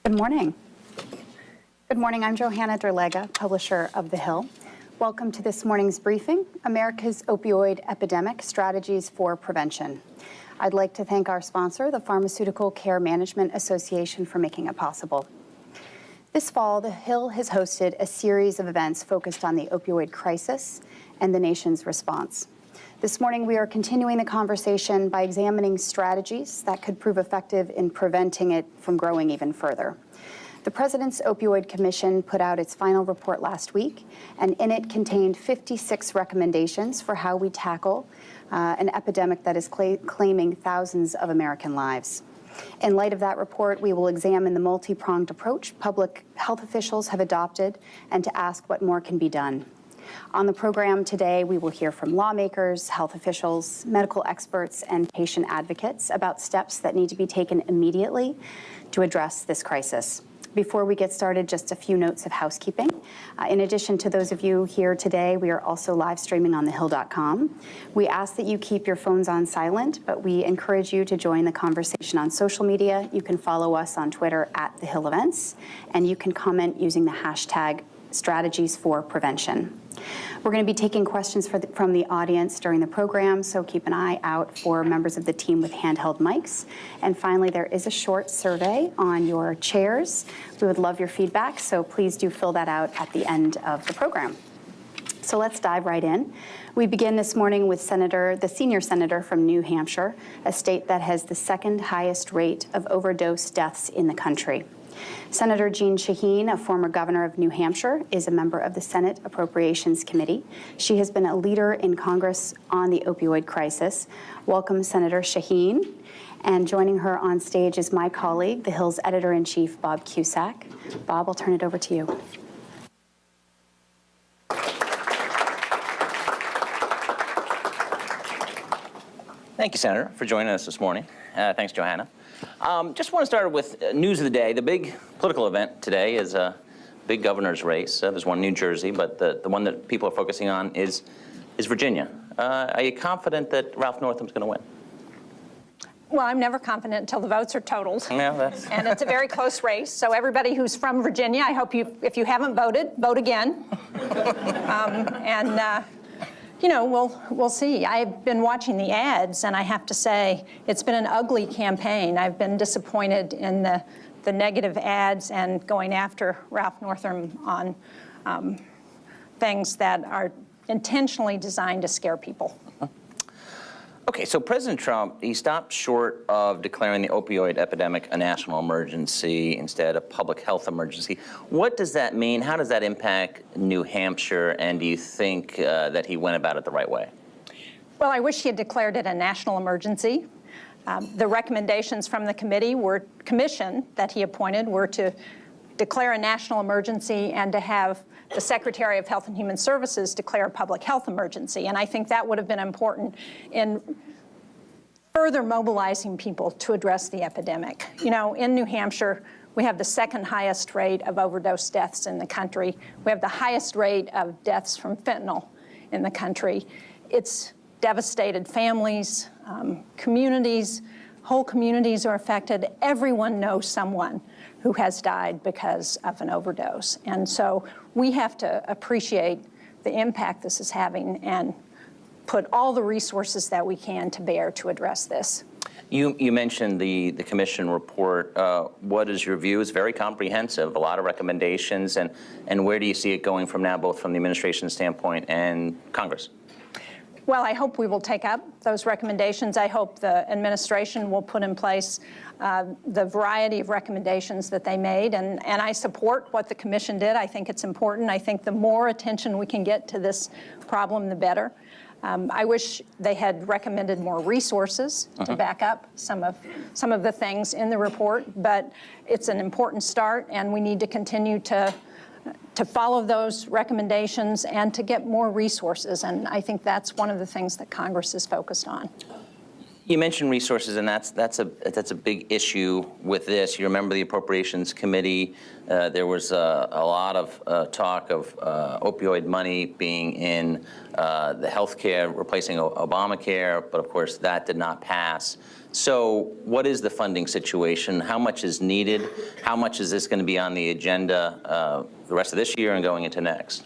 Good morning. Good morning. I'm Johanna Derlega, publisher of The Hill. Welcome to this morning's briefing, America's Opioid Epidemic, Strategies for Prevention. I'd like to thank our sponsor, the Pharmaceutical Care Management Association, for making it possible. This fall, The Hill has hosted a series of events focused on the opioid crisis and the nation's response. This morning, we are continuing the conversation by examining strategies that could prove effective in preventing it from growing even further. The President's Opioid Commission put out its final report last week, and in it contained 56 recommendations for how we tackle an epidemic that is claiming thousands of American lives. In light of that report, we will examine the multi-pronged approach public health officials have adopted and to ask what more can be done. On the program today, we will hear from lawmakers, health officials, medical experts, and patient advocates about steps that need to be taken immediately to address this crisis. Before we get started, just a few notes of housekeeping. In addition to those of you here today, we are also live streaming on thehill.com. We ask that you keep your phones on silent, but we encourage you to join the conversation on social media. You can follow us on Twitter at The Hill Events, and you can comment using the hashtag Strategies for Prevention. We're going to be taking questions from the audience during the program, so keep an eye out for members of the team with handheld mics. And finally, there is a short survey on your chairs. We would love your feedback, so please do fill that out at the end of the program. So let's dive right in. We begin this morning with the senior senator from New Hampshire, a state that has the second highest rate of overdose deaths in the country. Senator Jeanne Shaheen, a former governor of New Hampshire, is a member of the Senate Appropriations Committee. She has been a leader in Congress on the opioid crisis. Welcome, Senator Shaheen. And joining her on stage is my colleague, The Hill's editor-in-chief, Bob Cusack. Bob, I'll turn it over to you. Thank you, Senator, for joining us this morning. Thanks, Johanna. Just want to start with news of the day. The big political event today is a big governor's race. There's one in New Jersey, but the one that people are focusing on is Virginia. Are you confident that Ralph Northam's going to win? Well, I'm never confident until the votes are totaled. Yeah, and it's a very close race. So everybody who's from Virginia, I hope if you haven't voted, vote again. You know, we'll see. I've been watching the ads, and I have to say, it's been an ugly campaign. I've been disappointed in the negative ads and going after Ralph Northam on things that are intentionally designed to scare people. Okay, so President Trump, he stopped short of declaring the opioid epidemic a national emergency, instead a public health emergency. What does that mean? How does that impact New Hampshire? And do you think that he went about it the right way? Well, I wish he had declared it a national emergency. The recommendations from the commission that he appointed were to declare a national emergency and to have the Secretary of Health and Human Services declare a public health emergency. And I think that would have been important in further mobilizing people to address the epidemic. You know, in New Hampshire, we have the second highest rate of overdose deaths in the country. We have the highest rate of deaths from fentanyl in the country. It's devastated families, communities, whole communities are affected. Everyone knows someone who has died because of an overdose. And so we have to appreciate the impact this is having and put all the resources that we can to bear to address this. You mentioned the commission report. What is your view? It's very comprehensive, a lot of recommendations, and where do you see it going from now, both from the administration standpoint and Congress? Well, I hope we will take up those recommendations. I hope the administration will put in place the variety of recommendations that they made, and I support what the commission did. I think it's important. I think the more attention we can get to this problem, the better. I wish they had recommended more resources to back up some of the things in the report, but it's an important start, and we need to continue to follow those recommendations and to get more resources. And I think that's one of the things that Congress is focused on. You mentioned resources, and that's a big issue with this. You remember the Appropriations Committee. There was a lot of talk of opioid money being in the health care, replacing Obamacare, but of course that did not pass. So what is the funding situation? How much is needed? How much is this going to be on the agenda the rest of this year and going into next?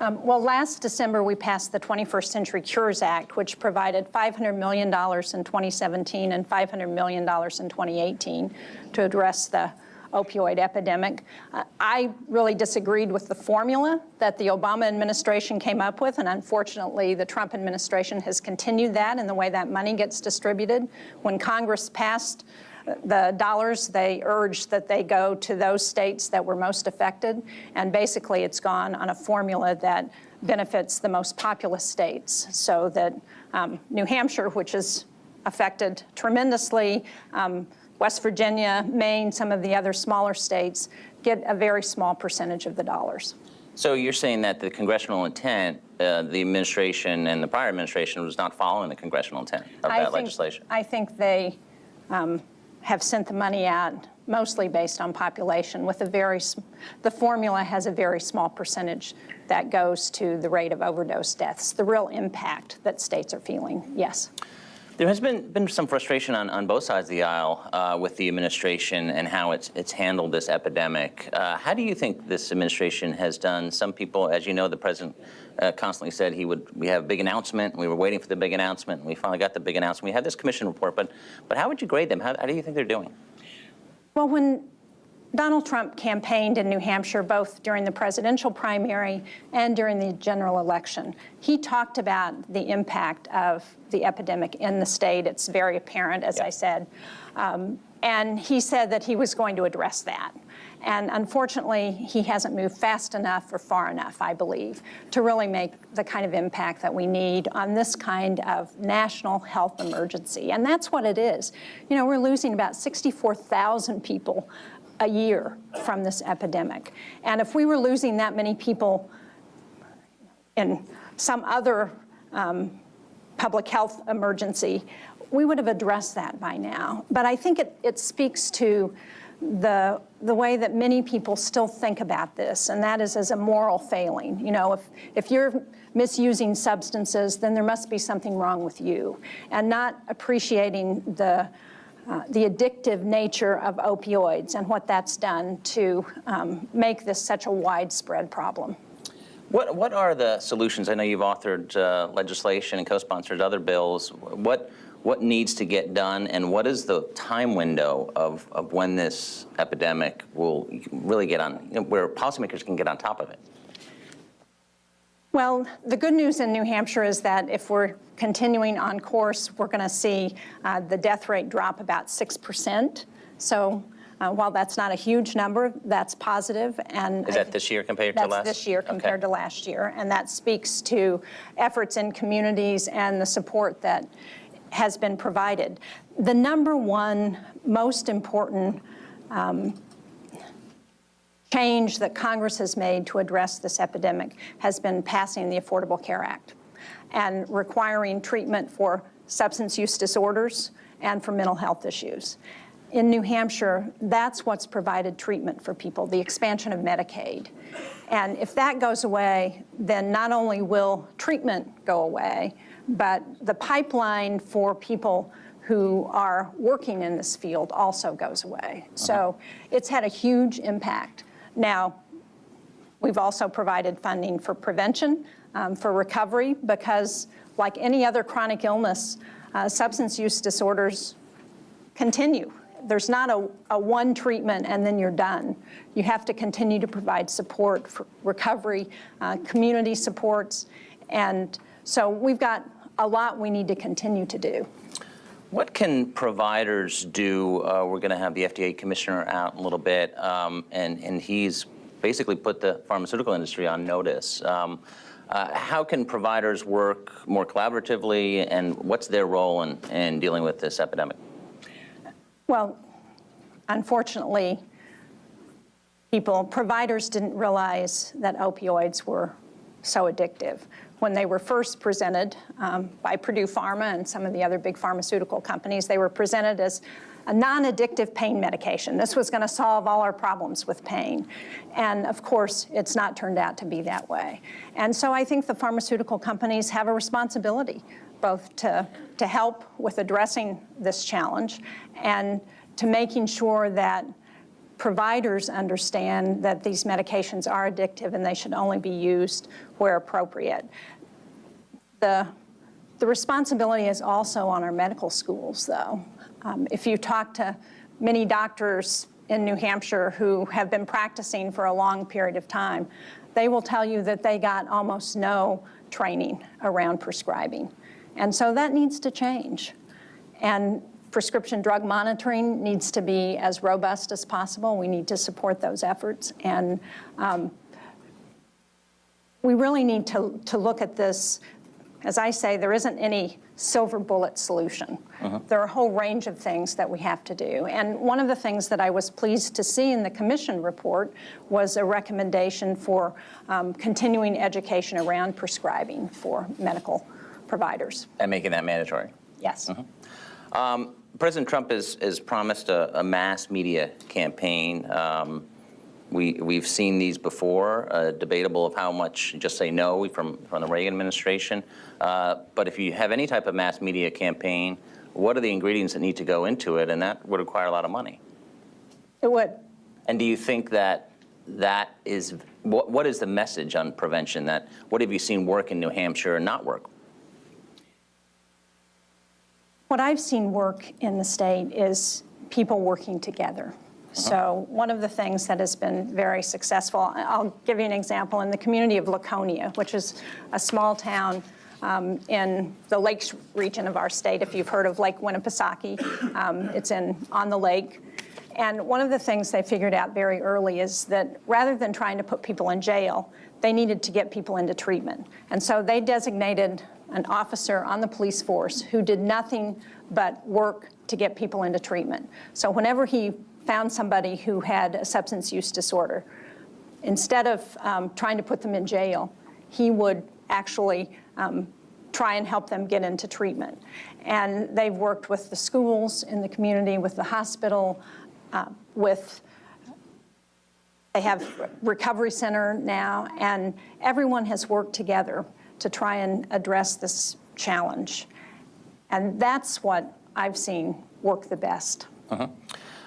Well, last December, we passed the 21st Century Cures Act, which provided $500 million in 2017 and $500 million in 2018 to address the opioid epidemic. I really disagreed with the formula that the Obama administration came up with, and unfortunately, the Trump administration has continued that in the way that money gets distributed. When Congress passed the dollars, they urged that they go to those states that were most affected, and basically it's gone on a formula that benefits the most populous states, so that New Hampshire, which is affected tremendously, West Virginia, Maine, some of the other smaller states get a very small percentage of the dollars. So you're saying that the congressional intent, the administration and the prior administration was not following the congressional intent of that legislation? I think they have sent the money out mostly based on population with the formula has a very small percentage that goes to the rate of overdose deaths, the real impact that states are feeling, yes. There has been some frustration on both sides of the aisle with the administration and how it's handled this epidemic. How do you think this administration has done? Some people, as you know, the president constantly said we have a big announcement. We were waiting for the big announcement. And we finally got the big announcement. We had this commission report, but how would you grade them? How do you think they're doing? Well, when Donald Trump campaigned in New Hampshire, both during the presidential primary and during the general election, he talked about the impact of the epidemic in the state. It's very apparent, as I said. And he said that he was going to address that. And unfortunately, he hasn't moved fast enough or far enough, I believe, to really make the kind of impact that we need on this kind of national health emergency. And that's what it is. You know, we're losing about 64,000 people a year from this epidemic. And if we were losing that many people in some other public health emergency, we would have addressed that by now. But I think it speaks to the way that many people still think about this, and that is as a moral failing. You know, if you're misusing substances, then there must be something wrong with you, and not appreciating the addictive nature of opioids and what that's done to make this such a widespread problem. What are the solutions? I know you've authored legislation and co-sponsored other bills. What needs to get done, and what is the time window of when this epidemic will really get on, where policymakers can get on top of it? Well, the good news in New Hampshire is that if we're continuing on course, we're going to see the death rate drop about 6%. So while that's not a huge number, that's positive. And is that this year compared to last? That's this year compared to last year. And that speaks to efforts in communities and the support that has been provided. The number one most important change that Congress has made to address this epidemic has been passing the Affordable Care Act and requiring treatment for substance use disorders and for mental health issues. In New Hampshire, that's what's provided treatment for people, the expansion of Medicaid. And if that goes away, then not only will treatment go away, but the pipeline for people who are working in this field also goes away. So it's had a huge impact. Now, we've also provided funding for prevention, for recovery, because like any other chronic illness, substance use disorders continue. There's not a one treatment and then you're done. You have to continue to provide support for recovery, community supports, and so we've got a lot we need to continue to do. What can providers do? We're going to have the FDA commissioner out in a little bit, and he's basically put the pharmaceutical industry on notice. How can providers work more collaboratively, and what's their role in dealing with this epidemic? Well, unfortunately, providers didn't realize that opioids were so addictive. When they were first presented by Purdue Pharma and some of the other big pharmaceutical companies, they were presented as a non-addictive pain medication. This was going to solve all our problems with pain. And of course, it's not turned out to be that way. And so I think the pharmaceutical companies have a responsibility both to help with addressing this challenge and to making sure that providers understand that these medications are addictive and they should only be used where appropriate. The responsibility is also on our medical schools, though. If you talk to many doctors in New Hampshire who have been practicing for a long period of time, they will tell you that they got almost no training around prescribing. And so that needs to change. And prescription drug monitoring needs to be as robust as possible. We need to support those efforts. And we really need to look at this. As I say, there isn't any silver bullet solution. There are a whole range of things that we have to do. And one of the things that I was pleased to see in the commission report was a recommendation for continuing education around prescribing for medical providers. And making that mandatory. Yes. President Trump has promised a mass media campaign. We've seen these before, debatable of how much just say no from the Reagan administration. But if you have any type of mass media campaign, what are the ingredients that need to go into it? And that would require a lot of money. It would. And do you think that is, what is the message on prevention? What have you seen work in New Hampshire and not work? What I've seen work in the state is people working together. So one of the things that has been very successful, I'll give you an example, in the community of Laconia, which is a small town in the Lakes region of our state. If you've heard of Lake Winnipesaukee, it's on the lake. And one of the things they figured out very early is that rather than trying to put people in jail, they needed to get people into treatment. And so they designated an officer on the police force who did nothing but work to get people into treatment. So whenever he found somebody who had a substance use disorder, instead of trying to put them in jail, he would actually try and help them get into treatment. And they've worked with the schools in the community, with the hospital, they have recovery center now, and everyone has worked together to try and address this challenge. And that's what I've seen work the best.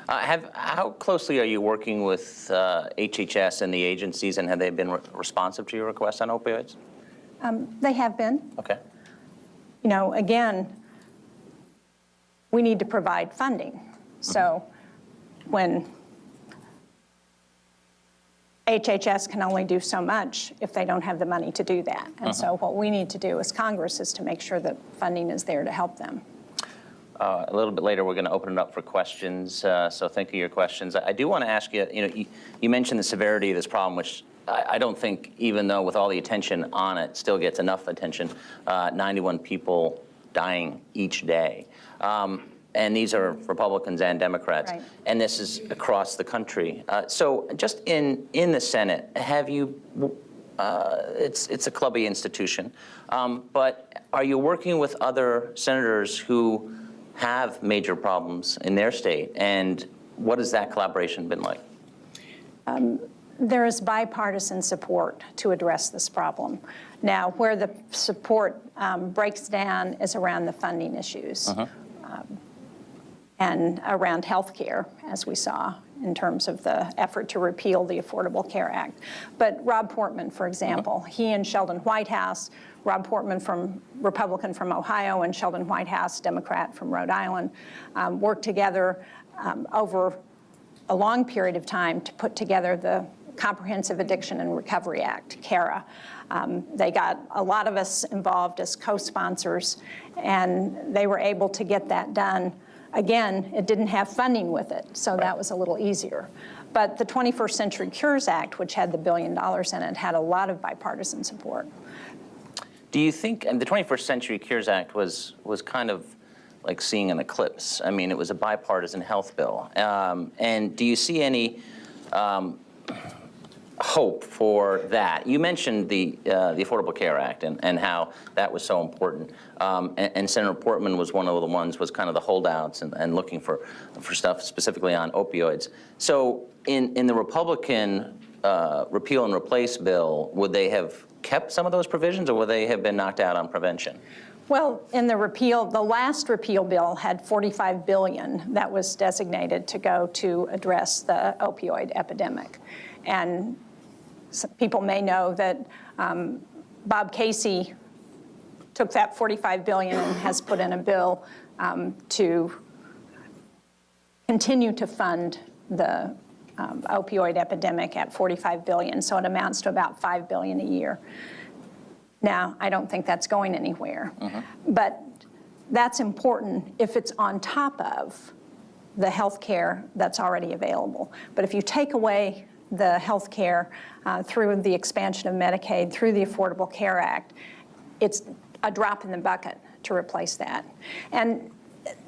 How closely are you working with HHS and the agencies, and have they been responsive to your request on opioids? They have been. Okay. You know, again, we need to provide funding. So when HHS can only do so much if they don't have the money to do that. And so what we need to do as Congress is to make sure that funding is there to help them. A little bit later, we're going to open it up for questions, so think of your questions. I do want to ask you, you mentioned the severity of this problem, which I don't think, even though with all the attention on it, still gets enough attention. 91 people dying each day. And these are Republicans and Democrats. Right. And this is across the country. So just in the Senate, have you, it's a clubby institution, but are you working with other senators who have major problems in their state? And what has that collaboration been like? There is bipartisan support to address this problem. Now, where the support breaks down is around the funding issues. And around health care, as we saw in terms of the effort to repeal the Affordable Care Act. But Rob Portman, for example, he and Sheldon Whitehouse, Rob Portman, Republican from Ohio, and Sheldon Whitehouse, Democrat from Rhode Island, worked together over a long period of time to put together the Comprehensive Addiction and Recovery Act, CARA. They got a lot of us involved as co-sponsors, and they were able to get that done. Again, it didn't have funding with it, so that was a little easier. But the 21st Century Cures Act, which had the $1 billion in it, had a lot of bipartisan support. Do you think, and the 21st Century Cures Act was kind of like seeing an eclipse? I mean, it was a bipartisan health bill. And do you see any hope for that? You mentioned the Affordable Care Act and how that was so important. And Senator Portman was one of the ones, was kind of the holdouts and looking for stuff specifically on opioids. So in the Republican repeal and replace bill, would they have kept some of those provisions, or would they have been knocked out on prevention? Well, in the last repeal bill had $45 billion that was designated to go to address the opioid epidemic. And people may know that Bob Casey took that $45 billion and has put in a bill to continue to fund the opioid epidemic at $45 billion, so it amounts to about $5 billion a year. Now, I don't think that's going anywhere, but that's important if it's on top of the health care that's already available. But if you take away the health care through the expansion of Medicaid, through the Affordable Care Act, it's a drop in the bucket to replace that. And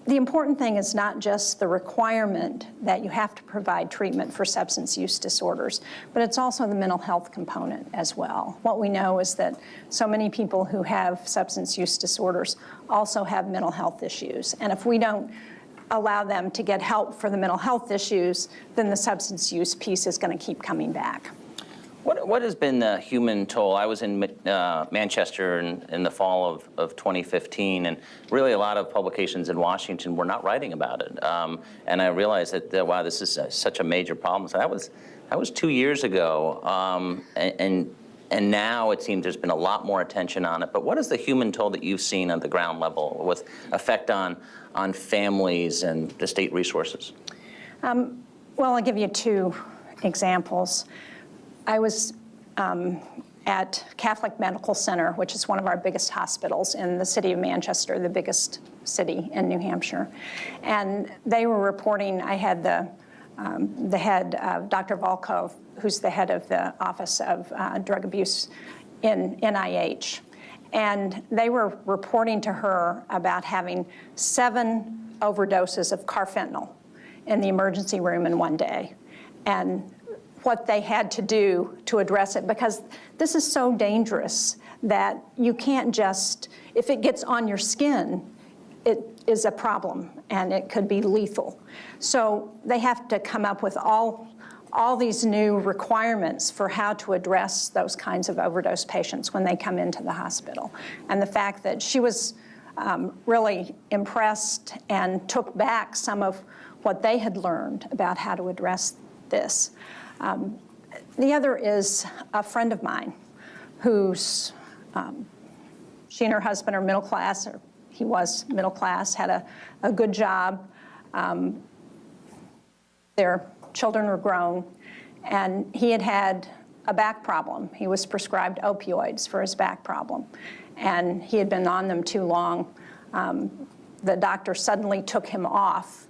the important thing is not just the requirement that you have to provide treatment for substance use disorders, but it's also the mental health component as well. What we know is that so many people who have substance use disorders also have mental health issues. And if we don't allow them to get help for the mental health issues, then the substance use piece is going to keep coming back. What has been the human toll? I was in Manchester in the fall of 2015, and really a lot of publications in Washington were not writing about it. And I realized that wow, this is such a major problem. So that was 2 years ago, and now it seems there's been a lot more attention on it. But what is the human toll that you've seen at the ground level with effect on families and the state resources? Well, I'll give you two examples. I was at Catholic Medical Center, which is one of our biggest hospitals in the city of Manchester, the biggest city in New Hampshire. And they were reporting, I had the head, Dr. Volkov, who's the head of the Office of Drug Abuse in NIH. And they were reporting to her about having 7 overdoses of carfentanil in the emergency room in one day. And what they had to do to address it, because this is so dangerous that you can't just, if it gets on your skin, it is a problem and it could be lethal. So they have to come up with all these new requirements for how to address those kinds of overdose patients when they come into the hospital. And the fact that she was really impressed and took back some of what they had learned about how to address this. The other is a friend of mine who's, she and her husband are middle class, or he was middle class, had a good job. Their children were grown, and he had a back problem. He was prescribed opioids for his back problem, and he had been on them too long. The doctor suddenly took him off.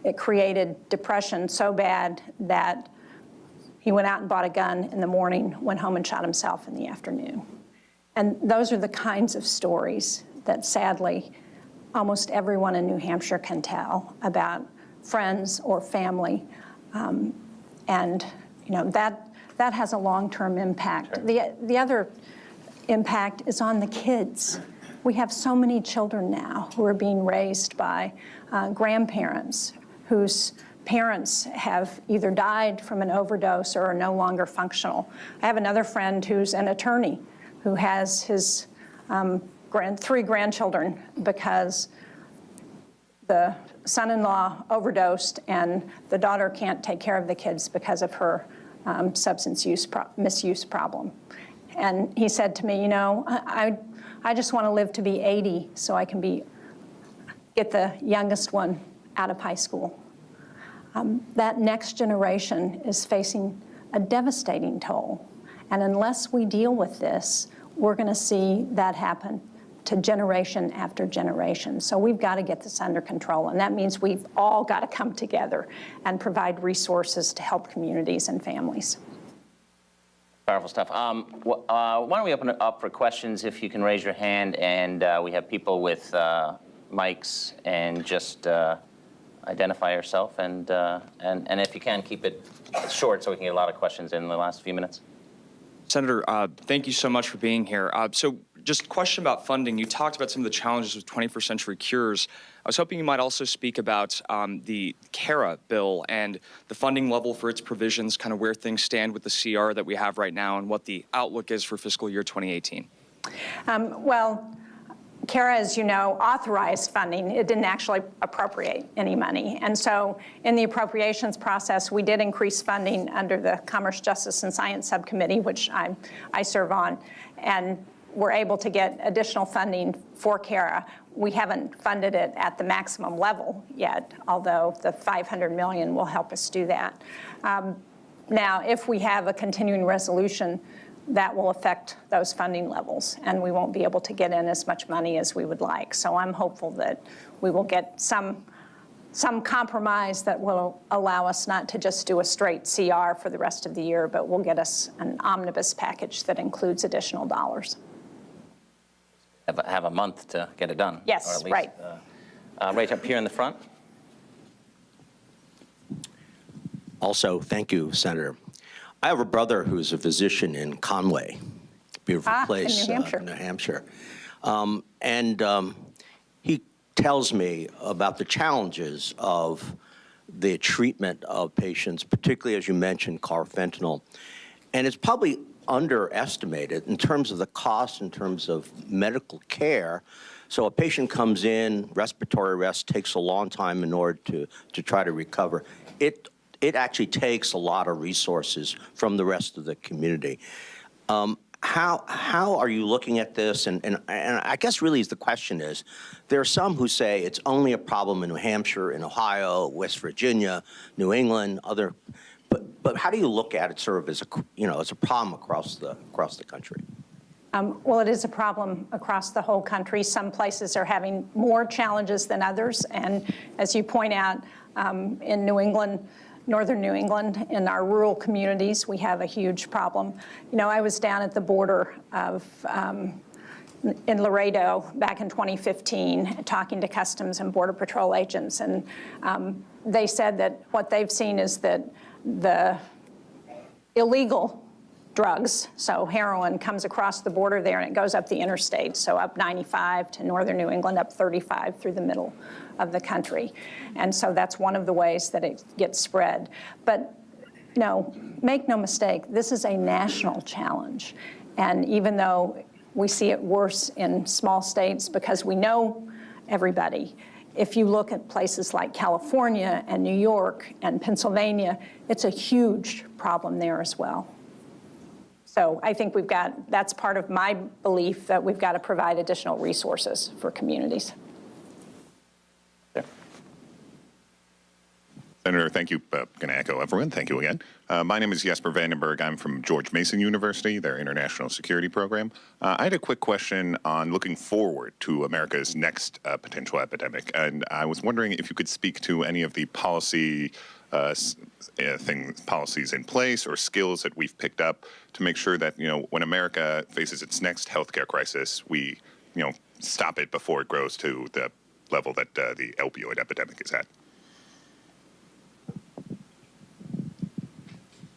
It created depression so bad that he went out and bought a gun in the morning, went home and shot himself in the afternoon. And those are the kinds of stories that sadly almost everyone in New Hampshire can tell about friends or family. And you know, that has a long-term impact. Sure. The other impact is on the kids. We have so many children now who are being raised by grandparents whose parents have either died from an overdose or are no longer functional. I have another friend who's an attorney who has his 3 grandchildren because the son-in-law overdosed and the daughter can't take care of the kids because of her substance misuse problem. And he said to me, you know, I just want to live to be 80 so I can get the youngest one out of high school. That next generation is facing a devastating toll. And unless we deal with this, we're going to see that happen to generation after generation. So we've got to get this under control. And that means we've all got to come together and provide resources to help communities and families. Powerful stuff. Why don't we open it up for questions if you can raise your hand, and we have people with mics, and just identify yourself, and if you can, keep it short so we can get a lot of questions in the last few minutes. Senator, thank you so much for being here. So just a question about funding. You talked about some of the challenges with 21st century cures. I was hoping you might also speak about the CARA bill and the funding level for its provisions, kind of where things stand with the CR that we have right now and what the outlook is for fiscal year 2018. Well, CARA, as you know, authorized funding. It didn't actually appropriate any money. And so in the appropriations process, we did increase funding under the Commerce, Justice, and Science Subcommittee, which I serve on, and we're able to get additional funding for CARA. We haven't funded it at the maximum level yet, although the $500 million will help us do that. Now, if we have a continuing resolution, that will affect those funding levels, and we won't be able to get in as much money as we would like. So I'm hopeful that we will get some compromise that will allow us not to just do a straight CR for the rest of the year, but will get us an omnibus package that includes additional dollars. Have a month to get it done. Yes, or at least, right. Right up here in the front. Also, thank you, Senator. I have a brother who's a physician in Conway, beautiful place, in New Hampshire. New Hampshire. He tells me about the challenges of the treatment of patients, particularly, as you mentioned, carfentanil. And it's probably underestimated in terms of the cost, in terms of medical care. So a patient comes in, respiratory arrest takes a long time in order to try to recover. It actually takes a lot of resources from the rest of the community. How are you looking at this? And I guess really the question is, there are some who say it's only a problem in New Hampshire, in Ohio, West Virginia, New England, other. But how do you look at it sort of as as a problem across the country? Well, it is a problem across the whole country. Some places are having more challenges than others, and as you point out, in New England, northern New England, in our rural communities, we have a huge problem. You know, I was down at the border in Laredo back in 2015 talking to Customs and Border Patrol agents, and they said that what they've seen is that the illegal drugs, so heroin, comes across the border there and it goes up the interstate, so up 95 to northern New England, up 35 through the middle of the country. And so that's one of the ways that it gets spread. But no, make no mistake, this is a national challenge. And even though we see it worse in small states because we know everybody, if you look at places like California and New York and Pennsylvania, it's a huge problem there as well. So I think that's part of my belief that we've got to provide additional resources for communities. Senator, thank you. Going to echo everyone. Thank you again. My name is Jesper Vandenberg. I'm from George Mason University, their international security program. I had a quick question on looking forward to America's next potential epidemic. And I was wondering if you could speak to any of the policies in place or skills that we've picked up to make sure that, when America faces its next healthcare crisis, we, stop it before it grows to the level that the opioid epidemic is at.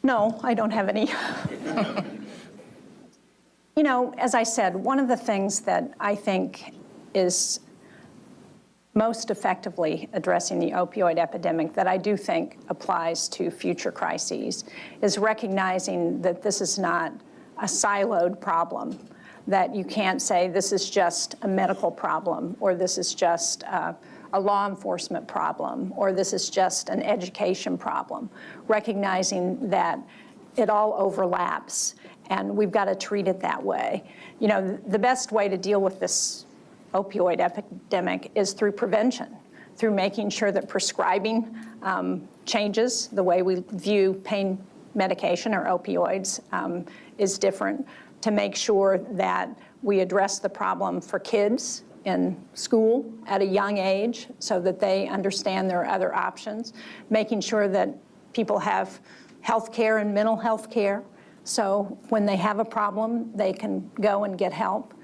No, I don't have any. As I said, one of the things that I think is most effectively addressing the opioid epidemic that I do think applies to future crises is recognizing that this is not a siloed problem, that you can't say this is just a medical problem or this is just a law enforcement problem, or this is just an education problem, recognizing that it all overlaps, and we've got to treat it that way. The best way to deal with this opioid epidemic is through prevention, through making sure that prescribing changes, the way we view pain medication or opioids is different, to make sure that we address the problem for kids in school at a young age so that they understand there are other options, making sure that people have health care and mental health care, so when they have a problem, they can go and get help.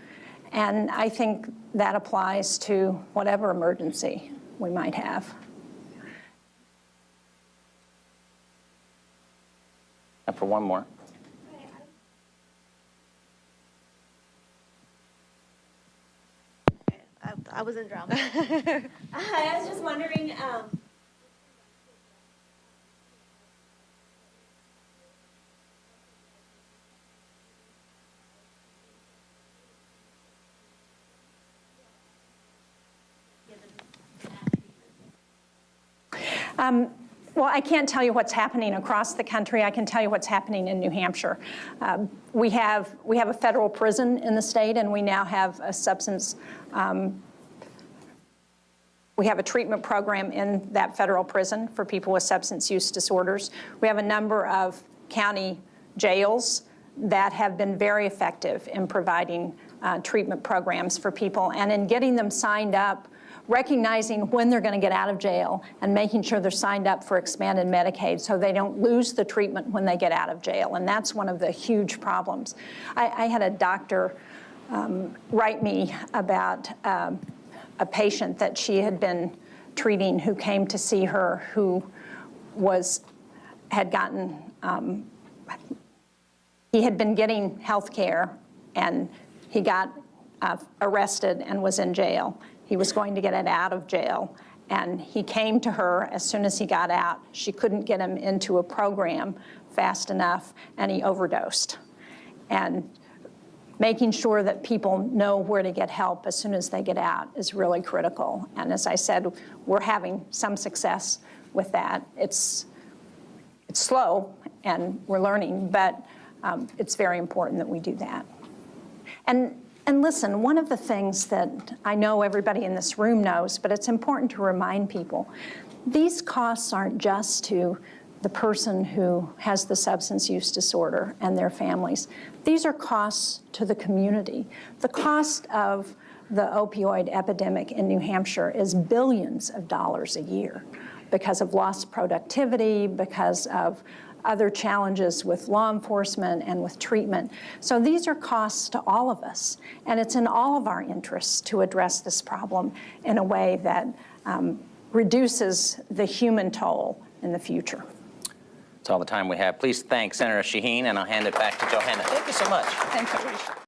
And I think that applies to whatever emergency we might have. And for one more. I wasn't drowned. I was just wondering, Well, I can't tell you what's happening across the country. I can tell you what's happening in New Hampshire. We have a federal prison in the state, and we now have a we have a treatment program in that federal prison for people with substance use disorders. We have a number of county jails that have been very effective in providing treatment programs for people and in getting them signed up, recognizing when they're going to get out of jail and making sure they're signed up for expanded Medicaid so they don't lose the treatment when they get out of jail. And that's one of the huge problems. I had a doctor write me about a patient that she had been treating who came to see her who had gotten, he had been getting health care and he got arrested and was in jail. He was going to get it out of jail, and he came to her as soon as he got out. She couldn't get him into a program fast enough, and he overdosed. And making sure that people know where to get help as soon as they get out is really critical. And as I said, we're having some success with that. It's slow, and we're learning, but it's very important that we do that. And listen, one of the things that I know everybody in this room knows, but it's important to remind people, these costs aren't just to the person who has the substance use disorder and their families. These are costs to the community. The cost of the opioid epidemic in New Hampshire is billions of dollars a year because of lost productivity, because of other challenges with law enforcement and with treatment. So these are costs to all of us, and it's in all of our interests to address this problem in a way that reduces the human toll in the future. That's all the time we have. Please thank Senator Shaheen, and I'll hand it back to Johanna. Thank you so much. Thank you.